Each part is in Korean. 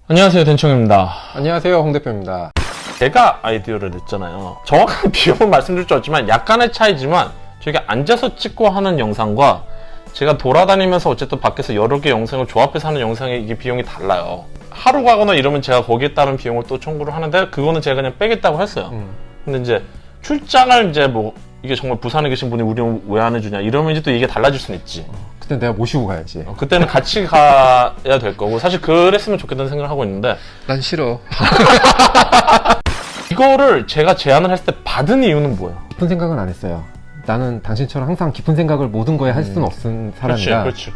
안녕하세요, den청입니다. 안녕하세요, 홍 대표입니다. 제가 아이디어를 냈잖아요. 정확한 비용은 말씀드릴 수 없지만 약간의 차이지만 저희가 앉아서 찍고 하는 영상과 제가 돌아다니면서 어쨌든 밖에서 여러 개 영상을 조합해서 하는 영상의 이게 비용이 달라요. 하루 가거나 이러면 제가 거기에 따른 비용을 또 청구를 하는데 그거는 제가 그냥 빼겠다고 했어요. 근데 이제 출장을 이제 뭐 이게 정말 부산에 계신 분이 우리는 왜 안 해주냐 이러면 이제 또 이게 달라질 수는 있지. 그때 내가 모시고 가야지. 그때는 같이 가야 될 거고 사실 그랬으면 좋겠다는 생각을 하고 있는데 난 싫어. 이거를 제가 제안을 했을 때 받은 이유는 뭐예요? 깊은 생각은 안 했어요. 나는 당신처럼 항상 깊은 생각을 모든 거에 할 수는 없는 사람이라. 그렇지.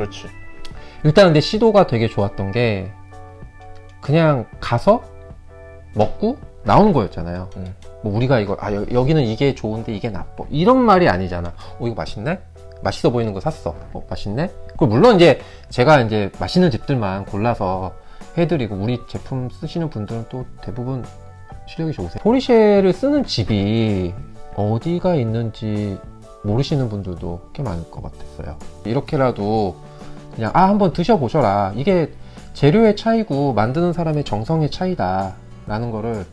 일단 근데 시도가 되게 좋았던 게 그냥 가서 먹고 나오는 거였잖아요. 뭐 우리가 이거 여기는 이게 좋은데 이게 나빠 이런 말이 아니잖아. 이거 맛있네? 맛있어 보이는 거 샀어. 맛있네? 그 물론 이제 제가 이제 맛있는 집들만 골라서 해드리고 우리 제품 쓰시는 분들은 또 대부분 실력이 좋으세요. 포르쉐를 쓰는 집이 어디가 있는지 모르시는 분들도 꽤 많을 것 같았어요. 이렇게라도 그냥 한번 드셔보셔라. 이게 재료의 차이고 만드는 사람의 정성의 차이다 라는 거를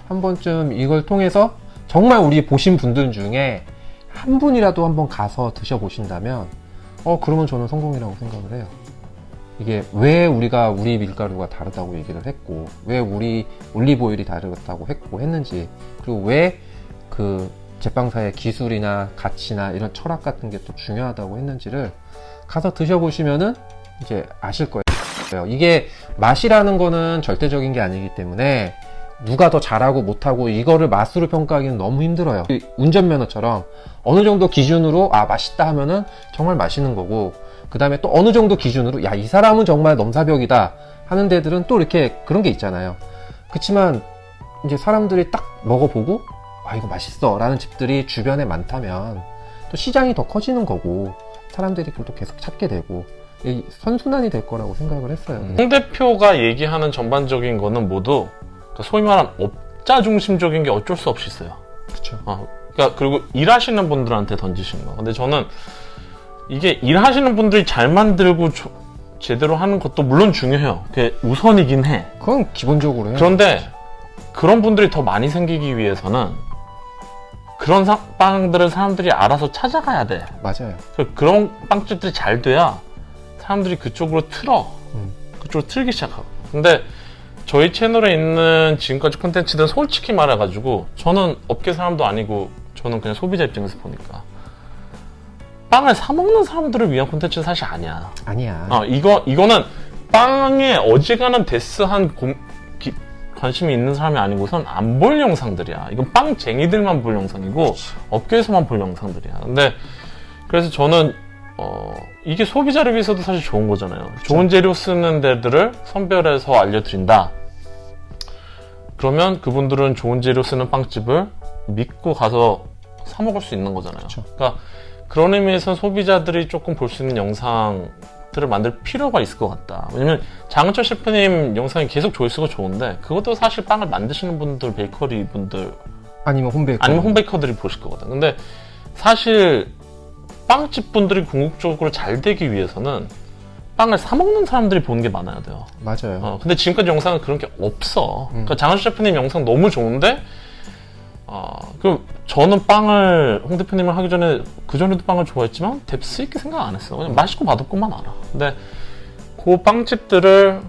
한 번쯤 이걸 통해서 정말 우리 보신 분들 중에 한 분이라도 한번 가서 드셔보신다면 그러면 저는 성공이라고 생각을 해요. 이게 왜 우리가 우리 밀가루가 다르다고 얘기를 했고 왜 우리 올리브오일이 다르다고 했는지 그리고 왜 그 제빵사의 기술이나 가치나 이런 철학 같은 게 또 중요하다고 했는지를 가서 드셔보시면은 이제 아실 거예요. 이게 맛이라는 거는 절대적인 게 아니기 때문에 누가 더 잘하고 못하고 이거를 맛으로 평가하기는 너무 힘들어요. 운전면허처럼 어느 정도 기준으로 맛있다 하면은 정말 맛있는 거고 그 다음에 또 어느 정도 기준으로 이 사람은 정말 넘사벽이다 하는 데들은 또 이렇게 그런 게 있잖아요. 그치만 이제 사람들이 딱 먹어보고 이거 맛있어 라는 집들이 주변에 많다면 또 시장이 더 커지는 거고 사람들이 그걸 또 계속 찾게 되고 선순환이 될 거라고 생각을 했어요. 홍 대표가 얘기하는 전반적인 거는 모두 소위 말하는 업자 중심적인 게 어쩔 수 없이 있어요. 그렇죠. 그러니까 그리고 일하시는 분들한테 던지시는 거. 근데 저는 이게 일하시는 분들이 잘 만들고 제대로 하는 것도 물론 중요해요. 그게 우선이긴 해. 그건 기본적으로 해요. 그런데 그런 분들이 더 많이 생기기 위해서는 그런 빵들을 사람들이 알아서 찾아가야 돼. 맞아요. 그런 빵집들이 잘 돼야 사람들이 그쪽으로 그쪽으로 틀기 시작하고. 근데 저희 채널에 있는 지금까지 콘텐츠들은 솔직히 말해가지고 저는 업계 사람도 아니고 저는 그냥 소비자 입장에서 보니까 빵을 사 먹는 사람들을 위한 콘텐츠는 사실 아니야. 이거는 빵에 어지간한 데스한 관심이 있는 사람이 아니고선 안 볼 영상들이야. 이건 빵쟁이들만 볼 영상이고 그렇지. 업계에서만 볼 영상들이야. 근데 그래서 저는 이게 소비자를 위해서도 사실 좋은 거잖아요. 그렇죠. 좋은 재료 쓰는 데들을 선별해서 알려드린다. 그러면 그분들은 좋은 재료 쓰는 빵집을 믿고 가서 사 먹을 수 있는 거잖아요. 그렇죠. 그러니까 그런 의미에서 소비자들이 조금 볼 수 있는 영상들을 만들 필요가 있을 것 같다. 왜냐면 장은철 셰프님 영상이 계속 조회수가 좋은데 그것도 사실 빵을 만드시는 분들, 베이커리 분들 아니면 홈베이커들이 보실 거거든. 근데 사실 빵집 분들이 궁극적으로 잘 되기 위해서는 빵을 사 먹는 사람들이 보는 게 많아야 돼요. 맞아요. 근데 지금까지 영상은 그런 게 없어. 그러니까 장은철 셰프님 영상 너무 좋은데 저는 빵을 홍 대표님을 하기 전에 그전에도 빵을 좋아했지만 뎁스 있게 생각 안 했어. 그냥 맛있고 맛없고만 알아. 근데 그 빵집들을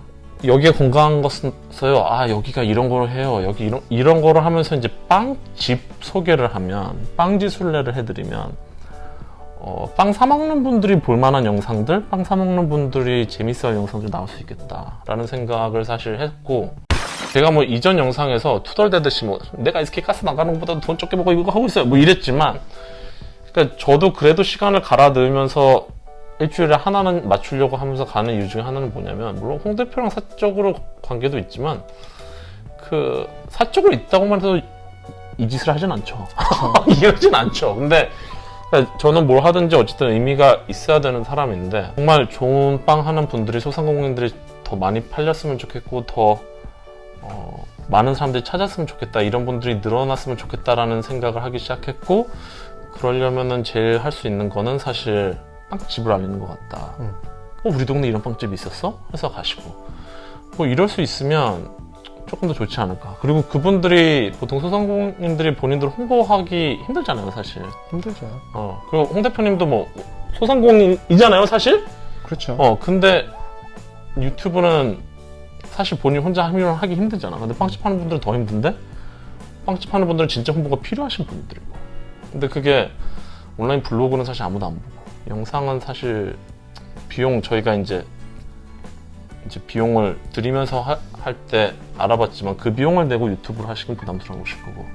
여기가 건강한 거 써요. 여기가 이런 걸 해요. 여기 이런 거를 하면서 이제 빵집 소개를 하면 빵지 순례를 해드리면 빵 사 먹는 분들이 볼 만한 영상들, 빵 사 먹는 분들이 재밌어할 영상들 나올 수 있겠다라는 생각을 사실 했고 제가 뭐 이전 영상에서 투덜대듯이 내가 SK 가스 나가는 것보다 돈 적게 먹고 이거 하고 있어요 이랬지만 그러니까 저도 그래도 시간을 갈아 넣으면서 일주일에 하나는 맞추려고 하면서 가는 이유 중에 하나는 뭐냐면 물론 홍 대표랑 사적으로 관계도 있지만 그 사적으로 있다고만 해서 이 짓을 하진 않죠. 이러진 않죠. 근데 그러니까 저는 뭘 하든지 어쨌든 의미가 있어야 되는 사람인데 정말 좋은 빵 하는 분들이 소상공인들이 더 많이 팔렸으면 좋겠고 더 많은 사람들이 찾았으면 좋겠다 이런 분들이 늘어났으면 좋겠다라는 생각을 하기 시작했고 그러려면은 제일 할 수 있는 거는 사실 빵집을 알리는 것 같다. 우리 동네 이런 빵집이 있었어? 해서 가시고 뭐 이럴 수 있으면 조금 더 좋지 않을까. 그리고 그분들이 보통 소상공인들이 본인들 홍보하기 힘들잖아요, 사실. 힘들죠. 그리고 홍 대표님도 뭐 소상공인이잖아요, 사실. 그렇죠. 근데 유튜브는 사실 본인 혼자 하기 힘들잖아. 근데 빵집 하는 분들은 더 힘든데 빵집 하는 분들은 진짜 홍보가 필요하신 분들이고. 근데 그게 온라인 블로그는 사실 아무도 안 보고, 영상은 사실 비용 저희가 이제 비용을 들이면서 할 때 알아봤지만 그 비용을 내고 유튜브를 하시긴 부담스러우실 거고,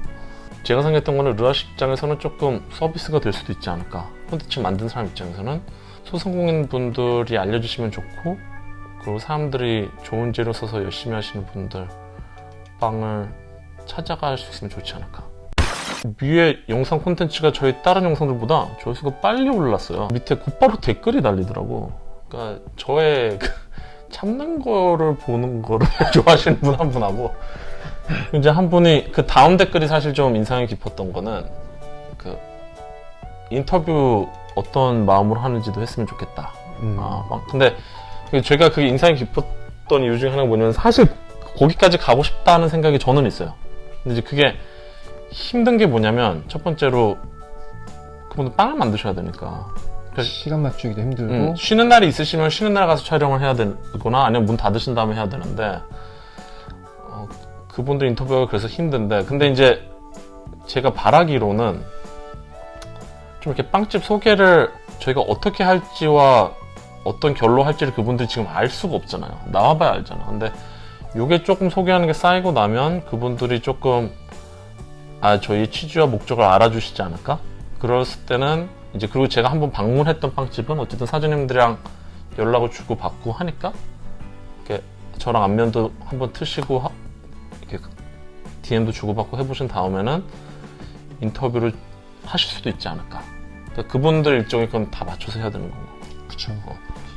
제가 생각했던 거는 르아시 입장에서는 조금 서비스가 될 수도 있지 않을까. 콘텐츠 만든 사람 입장에서는 소상공인 분들이 알려주시면 좋고, 그리고 사람들이 좋은 재료 써서 열심히 하시는 분들 빵을 찾아갈 수 있으면 좋지 않을까. 위에 영상 콘텐츠가 저희 다른 영상들보다 조회수가 빨리 올랐어요. 밑에 곧바로 댓글이 달리더라고. 그러니까 저의 참는 거를 보는 거를 좋아하시는 분 한 분하고, 이제 한 분이 그 다음 댓글이 사실 좀 인상이 깊었던 거는 그 인터뷰 어떤 마음으로 하는지도 했으면 좋겠다. 근데 제가 그게 인상이 깊었던 이유 중에 하나가 뭐냐면, 사실 거기까지 가고 싶다는 생각이 저는 있어요. 근데 이제 그게 힘든 게 뭐냐면, 첫 번째로 그분들 빵을 만드셔야 되니까 시간 맞추기도 힘들고. 쉬는 날이 있으시면 쉬는 날 가서 촬영을 해야 되거나 아니면 문 닫으신 다음에 해야 되는데, 그분들 인터뷰가 그래서 힘든데, 근데 이제 제가 바라기로는 좀 이렇게 빵집 소개를 저희가 어떻게 할지와 어떤 결로 할지를 그분들이 지금 알 수가 없잖아요. 나와봐야 알잖아. 근데 요게 조금 소개하는 게 쌓이고 나면 그분들이 조금 저희 취지와 목적을 알아주시지 않을까? 그랬을 때는 이제, 그리고 제가 한번 방문했던 빵집은 어쨌든 사장님들이랑 연락을 주고 받고 하니까 이렇게 저랑 안면도 한번 트시고 이렇게 DM도 주고받고 해보신 다음에는 인터뷰를 하실 수도 있지 않을까. 그러니까 그분들 일정이 그건 다 맞춰서 해야 되는 거고. 그쵸.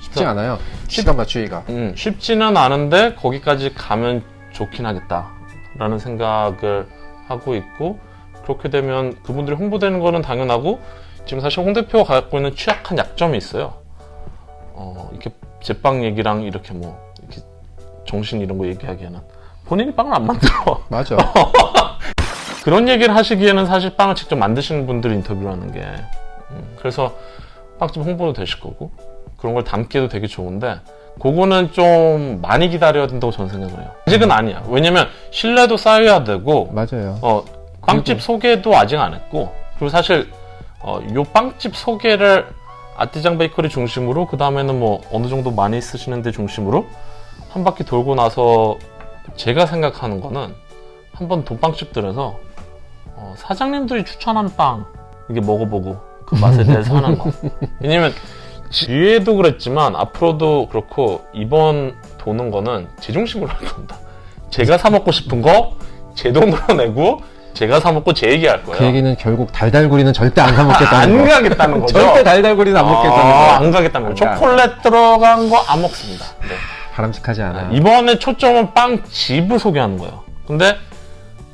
쉽지 않아요. 시간 맞추기가. 쉽지는 않은데 거기까지 가면 좋긴 하겠다라는 생각을 하고 있고, 그렇게 되면 그분들이 홍보되는 거는 당연하고, 지금 사실 홍 대표가 갖고 있는 취약한 약점이 있어요. 이렇게 제빵 얘기랑 이렇게 뭐 이렇게 정신 이런 거 얘기하기에는 본인이 빵을 안 만들어. 맞아. 그런 얘기를 하시기에는 사실 빵을 직접 만드시는 분들 인터뷰를 하는 게, 그래서 빵집 홍보도 되실 거고 그런 걸 담기도 되게 좋은데, 그거는 좀 많이 기다려야 된다고 저는 생각을 해요. 아직은 아니야. 왜냐면 신뢰도 쌓여야 되고, 맞아요. 빵집 소개도 아직 안 했고, 그리고 사실 요 빵집 소개를 아띠장 베이커리 중심으로, 그 다음에는 뭐 어느 정도 많이 쓰시는 데 중심으로 한 바퀴 돌고 나서 제가 생각하는 거는, 한번 돈빵집들에서 사장님들이 추천한 빵 이게 먹어보고 그 맛에 대해서 하는 거. 왜냐면 뒤에도 그랬지만 앞으로도 그렇고, 이번 도는 거는 제 중심으로 할 겁니다. 제가 사 먹고 싶은 거 제 돈으로 내고 제가 사 먹고 제 얘기할 거예요. 그 얘기는 결국 달달구리는 절대 안 사 먹겠다는 안 거. 가겠다는 거죠. 절대 달달구리는 안 먹겠다는 거. 안 가겠다는 거죠. 초콜릿 들어간 거 안 먹습니다. 네. 바람직하지 않아요. 이번에 초점은 빵집을 소개하는 거예요. 근데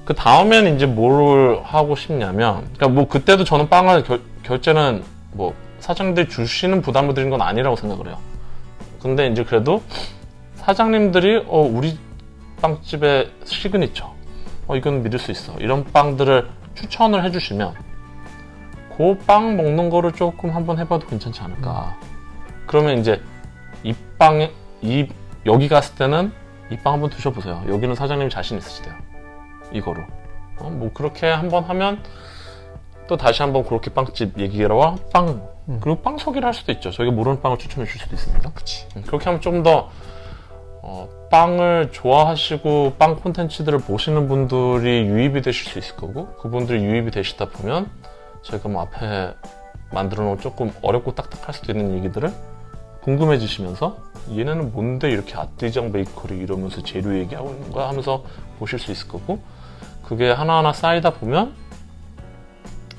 그 다음에는 이제 뭘 하고 싶냐면, 그러니까 뭐 그때도 저는 빵을 결제는 뭐 사장님들이 주시는 부담을 드린 건 아니라고 생각을 해요. 근데 이제 그래도 사장님들이 우리 빵집의 시그니처, 이건 믿을 수 있어, 이런 빵들을 추천을 해주시면 그 빵 먹는 거를 조금 한번 해봐도 괜찮지 않을까. 그러면 이제 여기 갔을 때는 이 빵 한번 드셔보세요. 여기는 사장님이 자신 있으시대요. 이거로 뭐 그렇게 한번 하면 또 다시 한번 그렇게 빵집 얘기라와 빵, 그리고 빵 소개를 할 수도 있죠. 저희가 모르는 빵을 추천해 줄 수도 있습니다. 그치. 그렇게 하면 좀 더 빵을 좋아하시고 빵 콘텐츠들을 보시는 분들이 유입이 되실 수 있을 거고, 그분들이 유입이 되시다 보면 저희가 뭐 앞에 만들어 놓은 조금 어렵고 딱딱할 수도 있는 얘기들을 궁금해지시면서, 얘네는 뭔데 이렇게 아띠장 베이커리 이러면서 재료 얘기하고 있는 거야 하면서 보실 수 있을 거고, 그게 하나하나 쌓이다 보면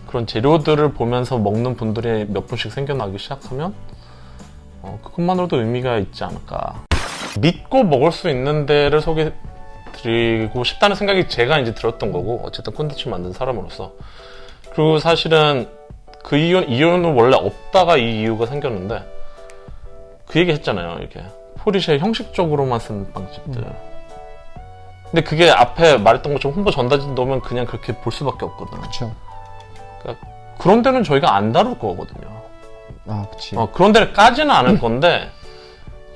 그런 재료들을 보면서 먹는 분들이 몇 분씩 생겨나기 시작하면 그것만으로도 의미가 있지 않을까. 믿고 먹을 수 있는 데를 소개드리고 싶다는 생각이 제가 이제 들었던 거고, 어쨌든 콘텐츠 만든 사람으로서. 그리고 사실은 그 이유는 원래 없다가 이 이유가 생겼는데, 그 얘기 했잖아요. 이렇게 포르쉐 형식적으로만 쓴 빵집들. 근데 그게 앞에 말했던 것처럼 홍보 전단지 넣으면 그냥 그렇게 볼 수밖에 없거든. 그쵸. 그런 데는 저희가 안 다룰 거거든요. 아, 그치. 그런 데를 까지는 않을 건데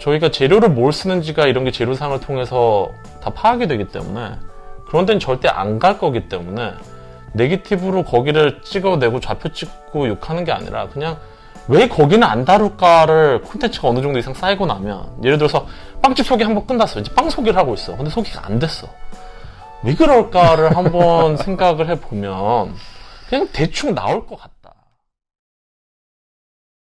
저희가 재료를 뭘 쓰는지가 이런 게 재료상을 통해서 다 파악이 되기 때문에 그런 데는 절대 안 갈 거기 때문에 네거티브로 거기를 찍어내고 좌표 찍고 욕하는 게 아니라 그냥 왜 거기는 안 다룰까를 콘텐츠가 어느 정도 이상 쌓이고 나면 예를 들어서 빵집 소개 한번 끝났어. 이제 빵 소개를 하고 있어. 근데 소개가 안 됐어. 왜 그럴까를 한번 생각을 해보면 그냥 대충 나올 것 같아.